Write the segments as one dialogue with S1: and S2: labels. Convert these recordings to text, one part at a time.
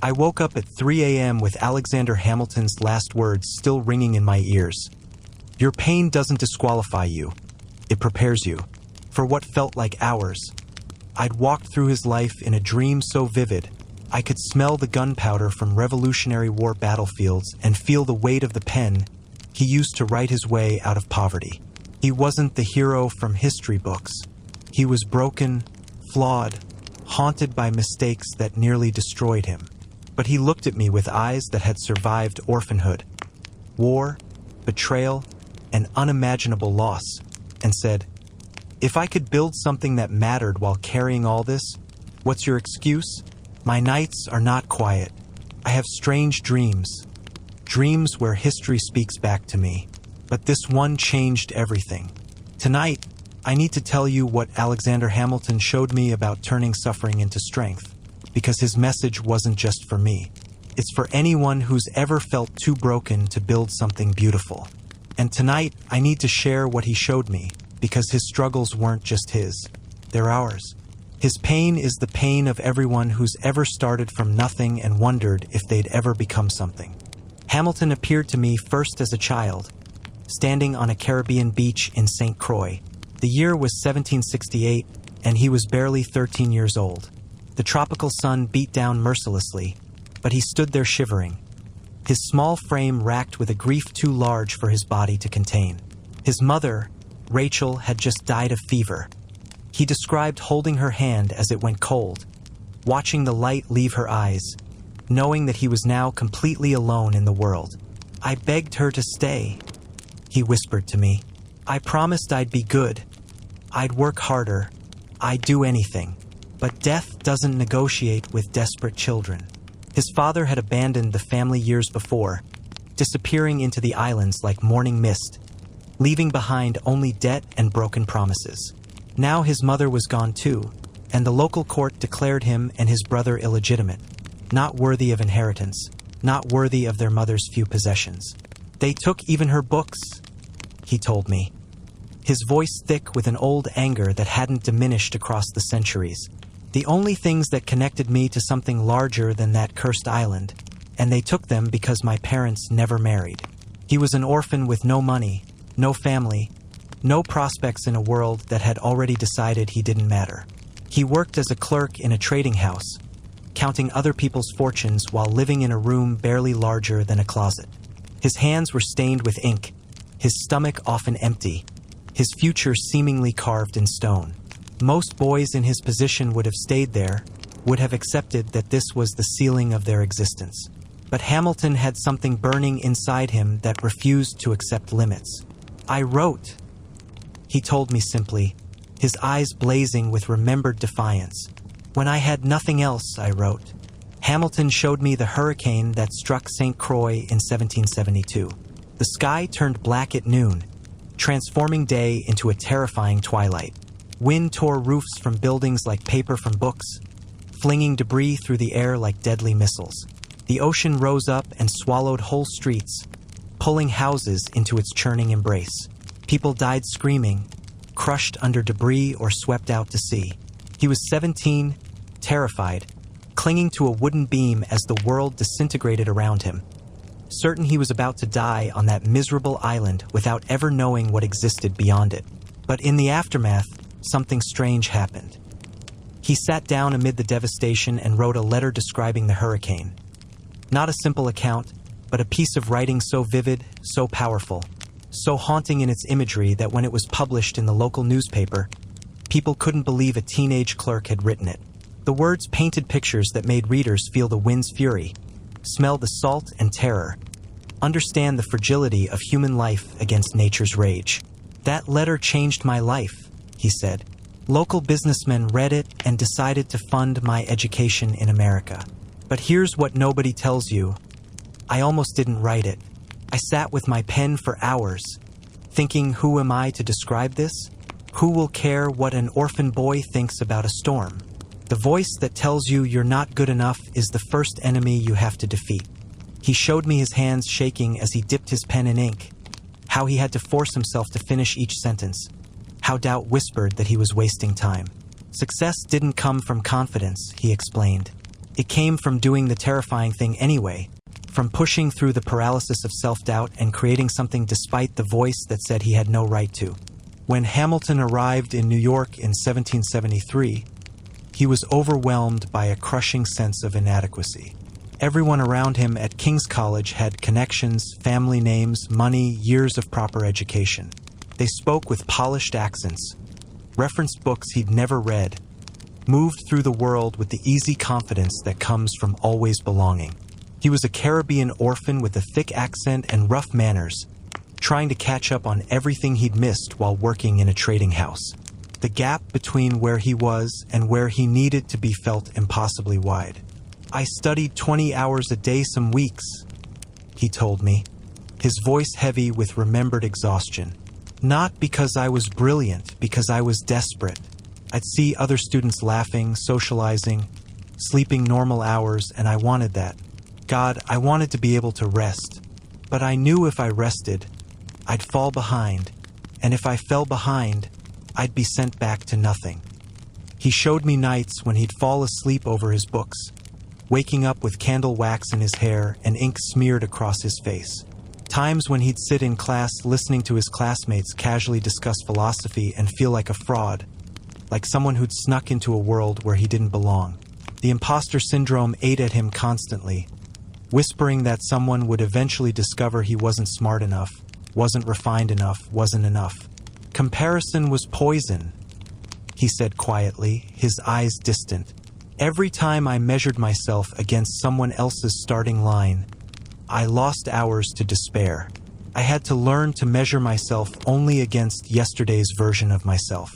S1: I woke up at 3 a.m. with Alexander Hamilton's last words still ringing in my ears. Your pain doesn't disqualify you. It prepares you. For what felt like hours, I'd walked through his life in a dream so vivid, I could smell the gunpowder from Revolutionary War battlefields and feel the weight of the pen he used to write his way out of poverty. He wasn't the hero from history books. He was broken, flawed, haunted by mistakes that nearly destroyed him. But he looked at me with eyes that had survived orphanhood, war, betrayal, and unimaginable loss, and said, "If I could build something that mattered while carrying all this, what's your excuse? My nights are not quiet. I have strange dreams. Dreams where history speaks back to me. But this one changed everything. Tonight, I need to tell you what Alexander Hamilton showed me about turning suffering into strength, because his message wasn't just for me. It's for anyone who's ever felt too broken to build something beautiful. And tonight, I need to share what he showed me, because his struggles weren't just his. They're ours. His pain is the pain of everyone who's ever started from nothing and wondered if they'd ever become something. Hamilton appeared to me first as a child, standing on a Caribbean beach in St. Croix. The year was 1768, and he was barely 13 years old. The tropical sun beat down mercilessly, but he stood there shivering, his small frame racked with a grief too large for his body to contain. His mother, Rachel, had just died of fever. He described holding her hand as it went cold, watching the light leave her eyes, knowing that he was now completely alone in the world. I begged her to stay, he whispered to me. I promised I'd be good. I'd work harder. I'd do anything. But death doesn't negotiate with desperate children. His father had abandoned the family years before, disappearing into the islands like morning mist, leaving behind only debt and broken promises. Now his mother was gone too, and the local court declared him and his brother illegitimate, not worthy of inheritance, not worthy of their mother's few possessions. They took even her books, he told me, his voice thick with an old anger that hadn't diminished across the centuries. The only things that connected me to something larger than that cursed island, and they took them because my parents never married. He was an orphan with no money, no family, no prospects in a world that had already decided he didn't matter. He worked as a clerk in a trading house, counting other people's fortunes while living in a room barely larger than a closet. His hands were stained with ink, his stomach often empty, his future seemingly carved in stone. Most boys in his position would have stayed there, would have accepted that this was the ceiling of their existence. But Hamilton had something burning inside him that refused to accept limits. I wrote, he told me simply, his eyes blazing with remembered defiance. When I had nothing else, I wrote. Hamilton showed me the hurricane that struck St. Croix in 1772. The sky turned black at noon, transforming day into a terrifying twilight. Wind tore roofs from buildings like paper from books, flinging debris through the air like deadly missiles. The ocean rose up and swallowed whole streets, pulling houses into its churning embrace. People died screaming, crushed under debris or swept out to sea. He was 17, terrified, clinging to a wooden beam as the world disintegrated around him, certain he was about to die on that miserable island without ever knowing what existed beyond it. But in the aftermath, something strange happened. He sat down amid the devastation and wrote a letter describing the hurricane. Not a simple account, but a piece of writing so vivid, so powerful, so haunting in its imagery that when it was published in the local newspaper, people couldn't believe a teenage clerk had written it. The words painted pictures that made readers feel the wind's fury, smell the salt and terror, understand the fragility of human life against nature's rage. That letter changed my life, he said. Local businessmen read it and decided to fund my education in America. But here's what nobody tells you. I almost didn't write it. I sat with my pen for hours, thinking, who am I to describe this? Who will care what an orphan boy thinks about a storm? The voice that tells you you're not good enough is the first enemy you have to defeat. He showed me his hands shaking as he dipped his pen in ink, how he had to force himself to finish each sentence, how doubt whispered that he was wasting time. Success didn't come from confidence, he explained. It came from doing the terrifying thing anyway, from pushing through the paralysis of self-doubt and creating something despite the voice that said he had no right to. When Hamilton arrived in New York in 1773, he was overwhelmed by a crushing sense of inadequacy. Everyone around him at King's College had connections, family names, money, years of proper education. They spoke with polished accents, referenced books he'd never read, moved through the world with the easy confidence that comes from always belonging. He was a Caribbean orphan with a thick accent and rough manners, trying to catch up on everything he'd missed while working in a trading house. The gap between where he was and where he needed to be felt impossibly wide. "I studied 20 hours a day some weeks," he told me, his voice heavy with remembered exhaustion. "Not because I was brilliant, because I was desperate. I'd see other students laughing, socializing, sleeping normal hours, and I wanted that. God, I wanted to be able to rest. But I knew if I rested, I'd fall behind, and if I fell behind, I'd be sent back to nothing." He showed me nights when he'd fall asleep over his books, waking up with candle wax in his hair and ink smeared across his face. Times when he'd sit in class listening to his classmates casually discuss philosophy and feel like a fraud, like someone who'd snuck into a world where he didn't belong. The imposter syndrome ate at him constantly, whispering that someone would eventually discover he wasn't smart enough, wasn't refined enough, wasn't enough. "Comparison was poison," he said quietly, his eyes distant. "Every time I measured myself against someone else's starting line, I lost hours to despair. I had to learn to measure myself only against yesterday's version of myself.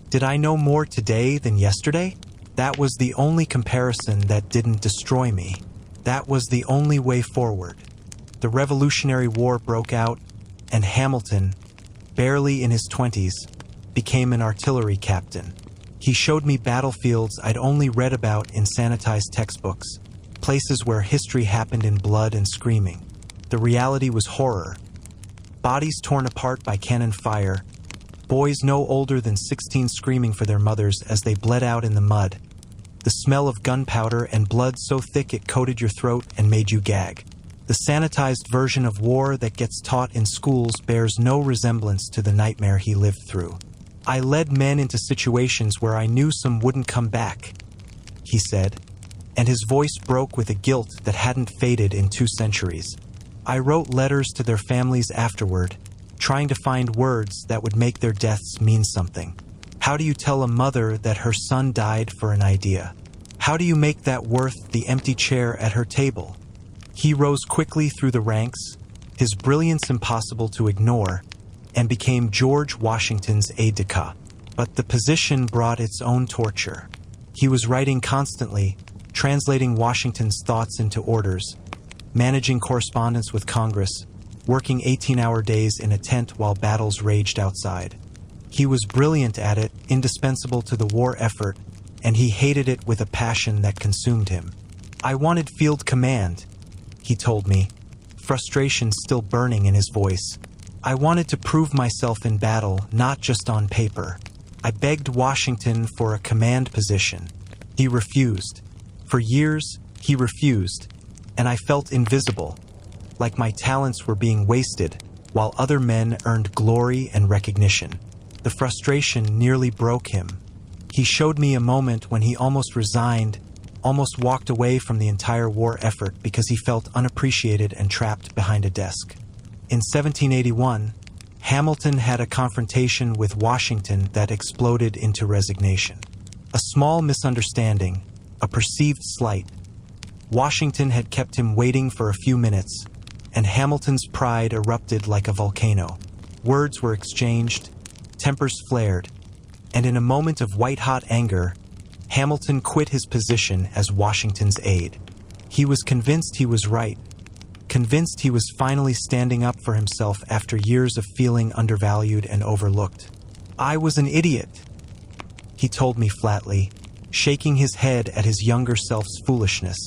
S1: Did I know more today than yesterday? That was the only comparison that didn't destroy me. That was the only way forward." The Revolutionary War broke out, and Hamilton, barely in his 20s, became an artillery captain. He showed me battlefields I'd only read about in sanitized textbooks, places where history happened in blood and screaming. The reality was horror. Bodies torn apart by cannon fire, boys no older than 16 screaming for their mothers as they bled out in the mud. The smell of gunpowder and blood so thick it coated your throat and made you gag. The sanitized version of war that gets taught in schools bears no resemblance to the nightmare he lived through. "I led men into situations where I knew some wouldn't come back," he said, and his voice broke with a guilt that hadn't faded in 2 centuries. "I wrote letters to their families afterward, trying to find words that would make their deaths mean something. How do you tell a mother that her son died for an idea? How do you make that worth the empty chair at her table?" He rose quickly through the ranks, his brilliance impossible to ignore, and became George Washington's aide-de-camp. But the position brought its own torture. He was writing constantly, translating Washington's thoughts into orders, managing correspondence with Congress, working 18-hour days in a tent while battles raged outside. He was brilliant at it, indispensable to the war effort, and he hated it with a passion that consumed him. "I wanted field command," he told me, frustration still burning in his voice. "I wanted to prove myself in battle, not just on paper. I begged Washington for a command position. He refused. For years, he refused, and I felt invisible, like my talents were being wasted, while other men earned glory and recognition. The frustration nearly broke him. He showed me a moment when he almost resigned, almost walked away from the entire war effort because he felt unappreciated and trapped behind a desk. In 1781, Hamilton had a confrontation with Washington that exploded into resignation. A small misunderstanding, a perceived slight. Washington had kept him waiting for a few minutes, and Hamilton's pride erupted like a volcano. Words were exchanged, tempers flared, and in a moment of white-hot anger, Hamilton quit his position as Washington's aide. He was convinced he was right, convinced he was finally standing up for himself after years of feeling undervalued and overlooked. "I was an idiot," he told me flatly, shaking his head at his younger self's foolishness.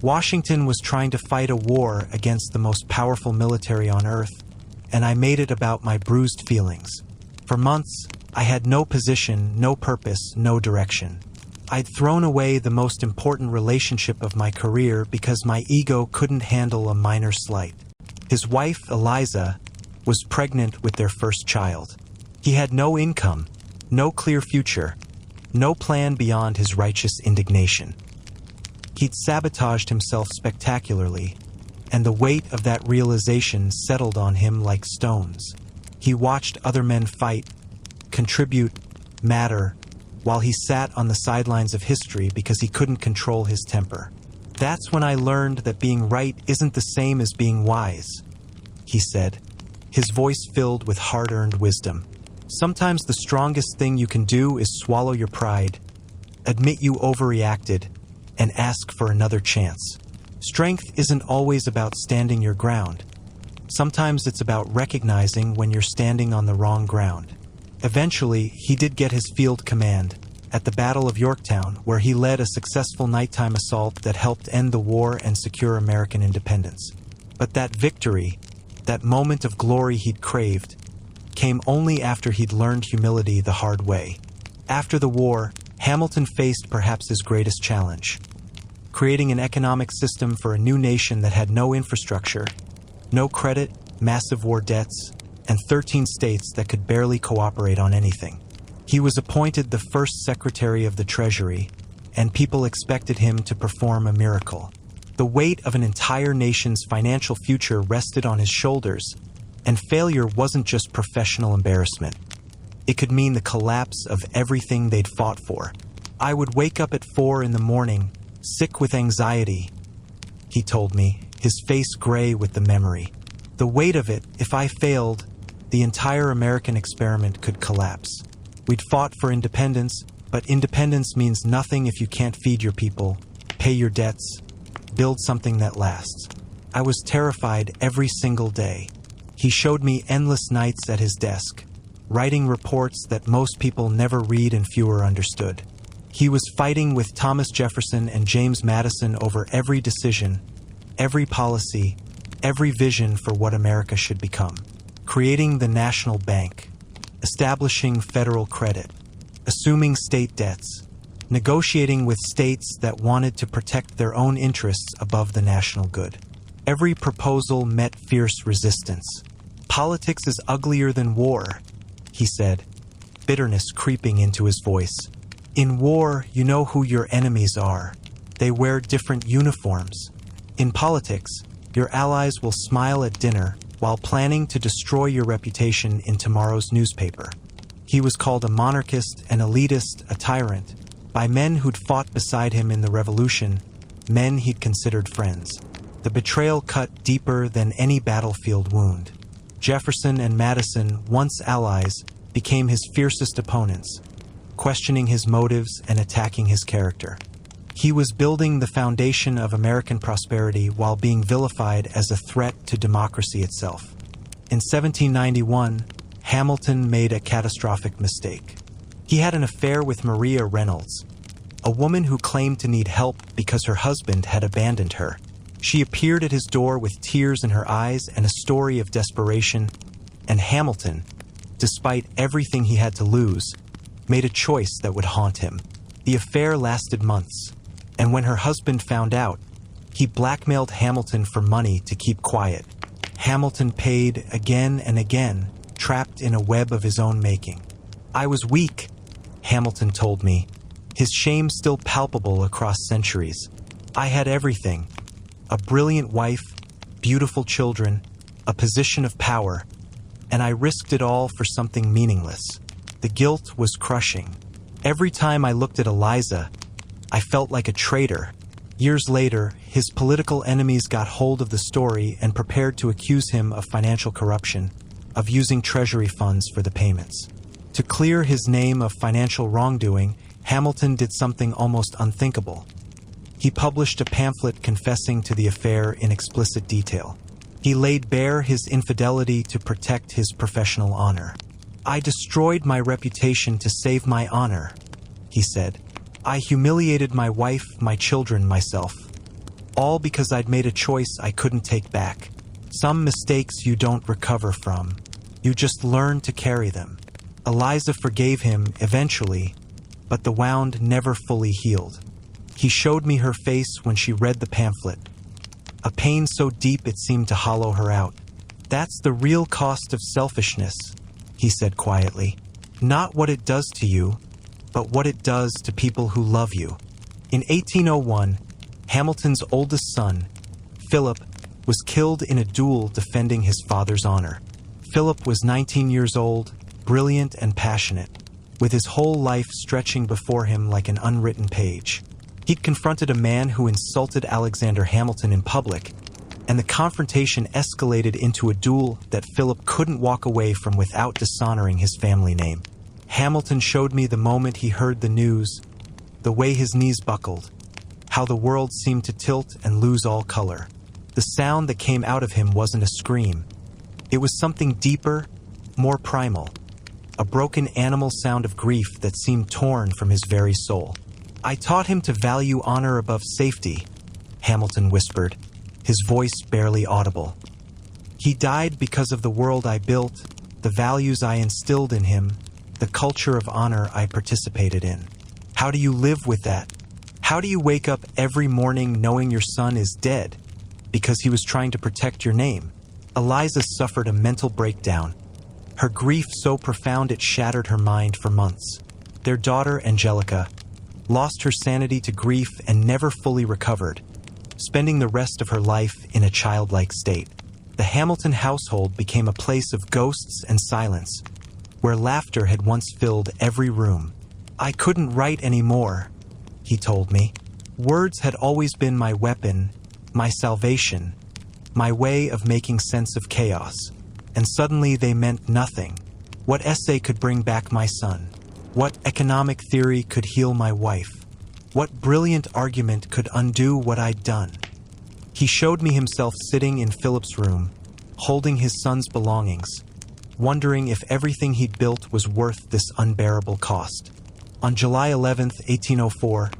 S1: "Washington was trying to fight a war against the most powerful military on earth, and I made it about my bruised feelings. For months, I had no position, no purpose, no direction. I'd thrown away the most important relationship of my career because my ego couldn't handle a minor slight. His wife, Eliza, was pregnant with their first child. He had no income, no clear future, no plan beyond his righteous indignation. He'd sabotaged himself spectacularly, and the weight of that realization settled on him like stones. He watched other men fight, contribute, matter, while he sat on the sidelines of history because he couldn't control his temper. That's when I learned that being right isn't the same as being wise, he said, his voice filled with hard-earned wisdom. Sometimes the strongest thing you can do is swallow your pride, admit you overreacted, and ask for another chance. Strength isn't always about standing your ground. Sometimes it's about recognizing when you're standing on the wrong ground. Eventually, he did get his field command at the Battle of Yorktown, where he led a successful nighttime assault that helped end the war and secure American independence. But that victory, that moment of glory he'd craved, came only after he'd learned humility the hard way. After the war, Hamilton faced perhaps his greatest challenge: creating an economic system for a new nation that had no infrastructure, no credit, massive war debts, and 13 states that could barely cooperate on anything. He was appointed the first Secretary of the Treasury, and people expected him to perform a miracle. The weight of an entire nation's financial future rested on his shoulders, and failure wasn't just professional embarrassment. It could mean the collapse of everything they'd fought for. I would wake up at 4 in the morning, sick with anxiety, he told me, his face gray with the memory. The weight of it, if I failed, the entire American experiment could collapse. We'd fought for independence, but independence means nothing if you can't feed your people, pay your debts, build something that lasts. I was terrified every single day. He showed me endless nights at his desk, writing reports that most people never read and fewer understood. He was fighting with Thomas Jefferson and James Madison over every decision, every policy, every vision for what America should become. Creating the national bank, establishing federal credit, assuming state debts, negotiating with states that wanted to protect their own interests above the national good. Every proposal met fierce resistance. Politics is uglier than war, he said, bitterness creeping into his voice. In war, you know who your enemies are. They wear different uniforms. In politics, your allies will smile at dinner while planning to destroy your reputation in tomorrow's newspaper. He was called a monarchist, an elitist, a tyrant, by men who'd fought beside him in the Revolution, men he'd considered friends. The betrayal cut deeper than any battlefield wound. Jefferson and Madison, once allies, became his fiercest opponents, questioning his motives and attacking his character. He was building the foundation of American prosperity while being vilified as a threat to democracy itself. In 1791, Hamilton made a catastrophic mistake. He had an affair with Maria Reynolds, a woman who claimed to need help because her husband had abandoned her. She appeared at his door with tears in her eyes and a story of desperation, and Hamilton, despite everything he had to lose, made a choice that would haunt him. The affair lasted months, and when her husband found out, he blackmailed Hamilton for money to keep quiet. Hamilton paid again and again, trapped in a web of his own making. I was weak, Hamilton told me, his shame still palpable across centuries. I had everything: a brilliant wife, beautiful children, a position of power, and I risked it all for something meaningless. The guilt was crushing. Every time I looked at Eliza, I felt like a traitor. Years later, his political enemies got hold of the story and prepared to accuse him of financial corruption, of using treasury funds for the payments. To clear his name of financial wrongdoing, Hamilton did something almost unthinkable. He published a pamphlet confessing to the affair in explicit detail. He laid bare his infidelity to protect his professional honor. I destroyed my reputation to save my honor, he said. I humiliated my wife, my children, myself. All because I'd made a choice I couldn't take back. Some mistakes you don't recover from. You just learn to carry them. Eliza forgave him eventually, but the wound never fully healed. He showed me her face when she read the pamphlet, a pain so deep it seemed to hollow her out. "That's the real cost of selfishness," he said quietly. "Not what it does to you, but what it does to people who love you." In 1801, Hamilton's oldest son, Philip, was killed in a duel defending his father's honor. Philip was 19 years old, brilliant and passionate, with his whole life stretching before him like an unwritten page. He'd confronted a man who insulted Alexander Hamilton in public, and the confrontation escalated into a duel that Philip couldn't walk away from without dishonoring his family name. Hamilton showed me the moment he heard the news, the way his knees buckled, how the world seemed to tilt and lose all color. The sound that came out of him wasn't a scream. It was something deeper, more primal, a broken animal sound of grief that seemed torn from his very soul. "I taught him to value honor above safety," Hamilton whispered, his voice barely audible. "He died because of the world I built, the values I instilled in him, the culture of honor I participated in." How do you live with that? How do you wake up every morning knowing your son is dead because he was trying to protect your name? Eliza suffered a mental breakdown, her grief so profound it shattered her mind for months. Their daughter, Angelica, lost her sanity to grief and never fully recovered, spending the rest of her life in a childlike state. The Hamilton household became a place of ghosts and silence, where laughter had once filled every room. "I couldn't write anymore," he told me. "Words had always been my weapon, my salvation, my way of making sense of chaos. And suddenly they meant nothing. What essay could bring back my son? What economic theory could heal my wife? What brilliant argument could undo what I'd done?" He showed me himself sitting in Philip's room, holding his son's belongings, wondering if everything he'd built was worth this unbearable cost. On July 11th, 1804,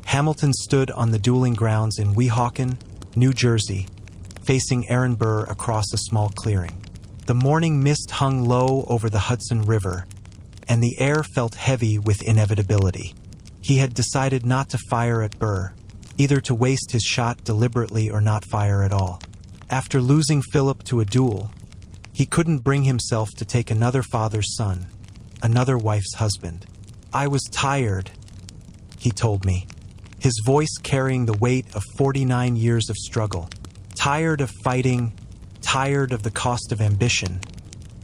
S1: Hamilton stood on the dueling grounds in Weehawken, New Jersey, facing Aaron Burr across a small clearing. The morning mist hung low over the Hudson River, and the air felt heavy with inevitability. He had decided not to fire at Burr, either to waste his shot deliberately or not fire at all. After losing Philip to a duel, he couldn't bring himself to take another father's son, another wife's husband. "I was tired," he told me, his voice carrying the weight of 49 years of struggle. "Tired of fighting, tired of the cost of ambition,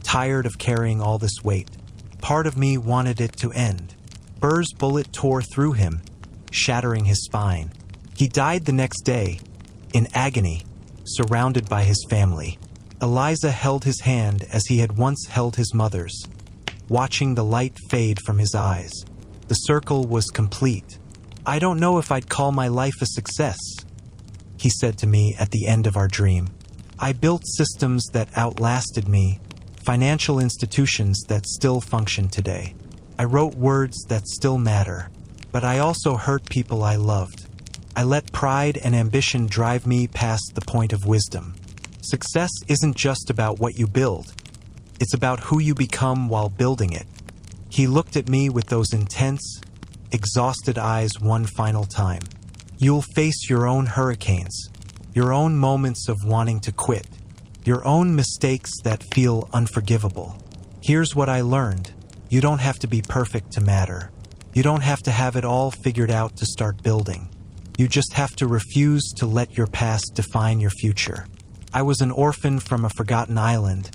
S1: tired of carrying all this weight. Part of me wanted it to end." Burr's bullet tore through him, shattering his spine. He died the next day, in agony, surrounded by his family. Eliza held his hand as he had once held his mother's, watching the light fade from his eyes. The circle was complete. "I don't know if I'd call my life a success," he said to me at the end of our dream. "I built systems that outlasted me, financial institutions that still function today. I wrote words that still matter, but I also hurt people I loved. I let pride and ambition drive me past the point of wisdom. Success isn't just about what you build. It's about who you become while building it." He looked at me with those intense, exhausted eyes one final time. "You'll face your own hurricanes, your own moments of wanting to quit, your own mistakes that feel unforgivable. Here's what I learned. You don't have to be perfect to matter. You don't have to have it all figured out to start building. You just have to refuse to let your past define your future. I was an orphan from a forgotten island,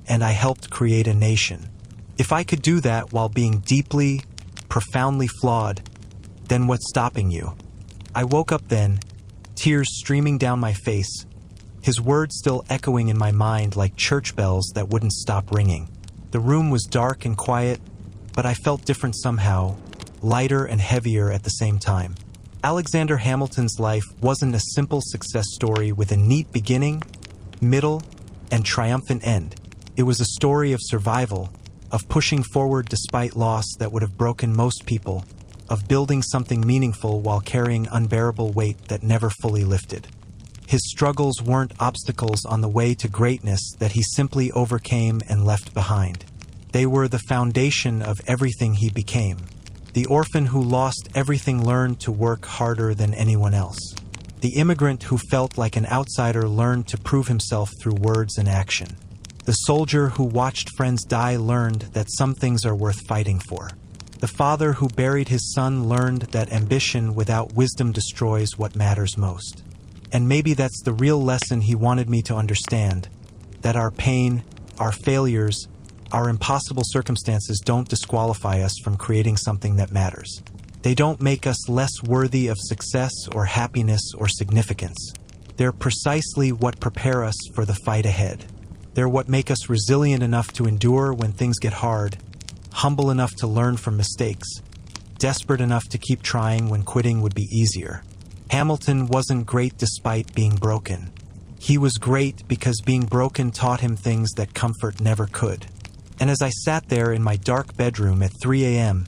S1: and I helped create a nation. If I could do that while being deeply, profoundly flawed, then what's stopping you?" I woke up then, tears streaming down my face, his words still echoing in my mind like church bells that wouldn't stop ringing. The room was dark and quiet, but I felt different somehow, lighter and heavier at the same time. Alexander Hamilton's life wasn't a simple success story with a neat beginning, middle, and triumphant end. It was a story of survival, of pushing forward despite loss that would have broken most people, of building something meaningful while carrying unbearable weight that never fully lifted. His struggles weren't obstacles on the way to greatness that he simply overcame and left behind. They were the foundation of everything he became. The orphan who lost everything learned to work harder than anyone else. The immigrant who felt like an outsider learned to prove himself through words and action. The soldier who watched friends die learned that some things are worth fighting for. The father who buried his son learned that ambition without wisdom destroys what matters most. And maybe that's the real lesson he wanted me to understand, that our pain, our failures, our impossible circumstances don't disqualify us from creating something that matters. They don't make us less worthy of success or happiness or significance. They're precisely what prepare us for the fight ahead. They're what make us resilient enough to endure when things get hard, humble enough to learn from mistakes, desperate enough to keep trying when quitting would be easier. Hamilton wasn't great despite being broken. He was great because being broken taught him things that comfort never could. And as I sat there in my dark bedroom at 3 a.m.,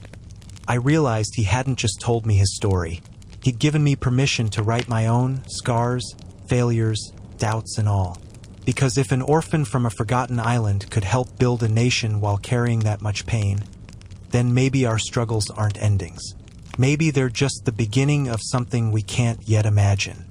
S1: I realized he hadn't just told me his story. He'd given me permission to write my own scars, failures, doubts, and all. Because if an orphan from a forgotten island could help build a nation while carrying that much pain, then maybe our struggles aren't endings. Maybe they're just the beginning of something we can't yet imagine.